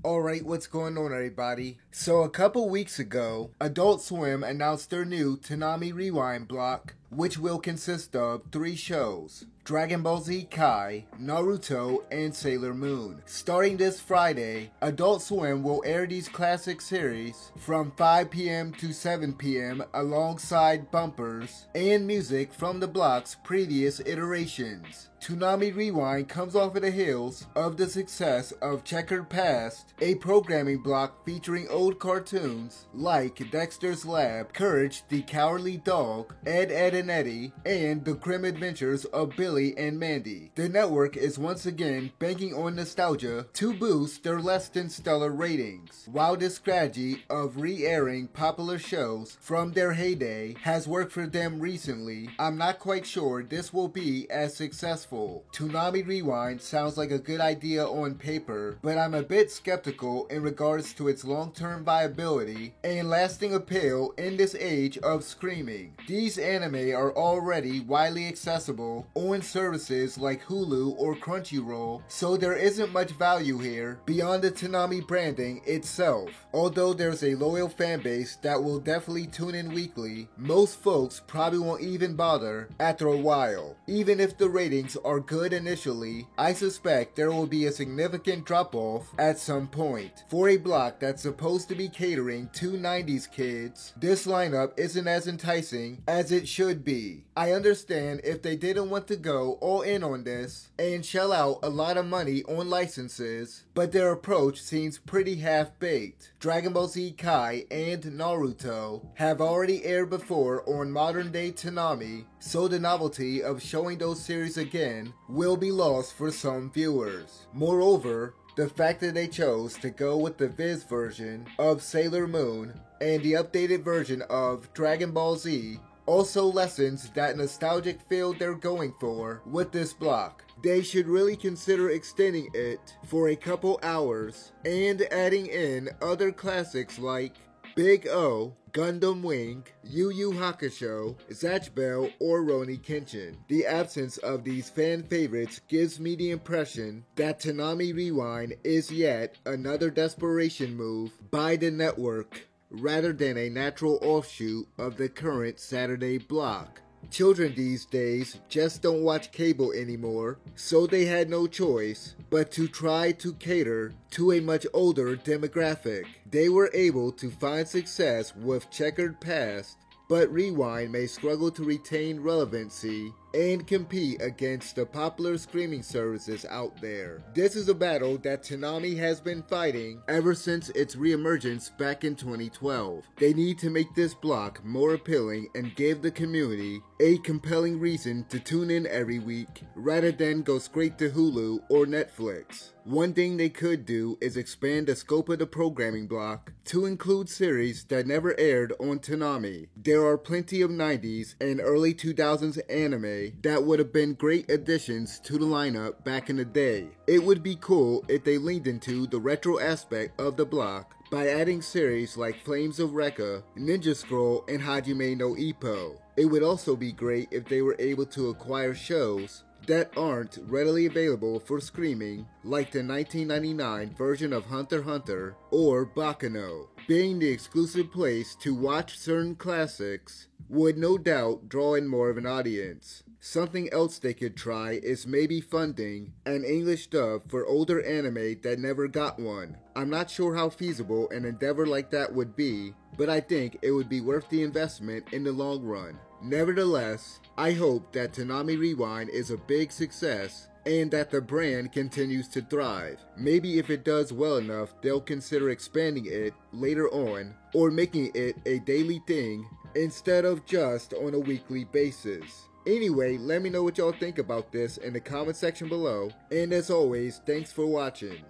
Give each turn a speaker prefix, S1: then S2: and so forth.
S1: Alright, what's going on, everybody? So, a couple weeks ago, Adult Swim announced their new Toonami Rewind block, which will consist of 3 shows: Dragon Ball Z Kai, Naruto, and Sailor Moon. Starting this Friday, Adult Swim will air these classic series from 5 p.m. to 7 p.m. alongside bumpers and music from the block's previous iterations. Toonami Rewind comes off of the heels of the success of Checkered Past, a programming block featuring old cartoons like Dexter's Lab, Courage the Cowardly Dog, Ed, Edd and Eddy, and The Grim Adventures of Billy and Mandy. The network is once again banking on nostalgia to boost their less than stellar ratings. While this strategy of re-airing popular shows from their heyday has worked for them recently, I'm not quite sure this will be as successful. Toonami Rewind sounds like a good idea on paper, but I'm a bit skeptical in regards to its long-term viability and lasting appeal in this age of streaming. These anime are already widely accessible on services like Hulu or Crunchyroll, so there isn't much value here beyond the Toonami branding itself. Although there's a loyal fan base that will definitely tune in weekly, most folks probably won't even bother after a while. Even if the ratings are good initially, I suspect there will be a significant drop-off at some point. For a block that's supposed to be catering to 90s kids, this lineup isn't as enticing as it should be. I understand if they didn't want to go all in on this and shell out a lot of money on licenses, but their approach seems pretty half-baked. Dragon Ball Z Kai and Naruto have already aired before on modern-day Toonami, so the novelty of showing those series again will be lost for some viewers. Moreover, the fact that they chose to go with the Viz version of Sailor Moon and the updated version of Dragon Ball Z also lessens that nostalgic feel they're going for with this block. They should really consider extending it for a couple hours and adding in other classics like Big O, Gundam Wing, Yu Yu Hakusho, Zatch Bell, or Rurouni Kenshin. The absence of these fan favorites gives me the impression that Toonami Rewind is yet another desperation move by the network, rather than a natural offshoot of the current Saturday block. Children these days just don't watch cable anymore, so they had no choice but to try to cater to a much older demographic. They were able to find success with Checkered Past, but Rewind may struggle to retain relevancy and compete against the popular streaming services out there. This is a battle that Toonami has been fighting ever since its reemergence back in 2012. They need to make this block more appealing and give the community a compelling reason to tune in every week, rather than go straight to Hulu or Netflix. One thing they could do is expand the scope of the programming block to include series that never aired on Toonami. There are plenty of 90s and early 2000s anime that would have been great additions to the lineup back in the day. It would be cool if they leaned into the retro aspect of the block by adding series like Flames of Recca, Ninja Scroll, and Hajime no Ippo. It would also be great if they were able to acquire shows that aren't readily available for streaming, like the 1999 version of Hunter x Hunter or Baccano. Being the exclusive place to watch certain classics would no doubt draw in more of an audience. Something else they could try is maybe funding an English dub for older anime that never got one. I'm not sure how feasible an endeavor like that would be, but I think it would be worth the investment in the long run. Nevertheless, I hope that Toonami Rewind is a big success and that the brand continues to thrive. Maybe if it does well enough, they'll consider expanding it later on or making it a daily thing instead of just on a weekly basis. Anyway, let me know what y'all think about this in the comment section below, and as always, thanks for watching.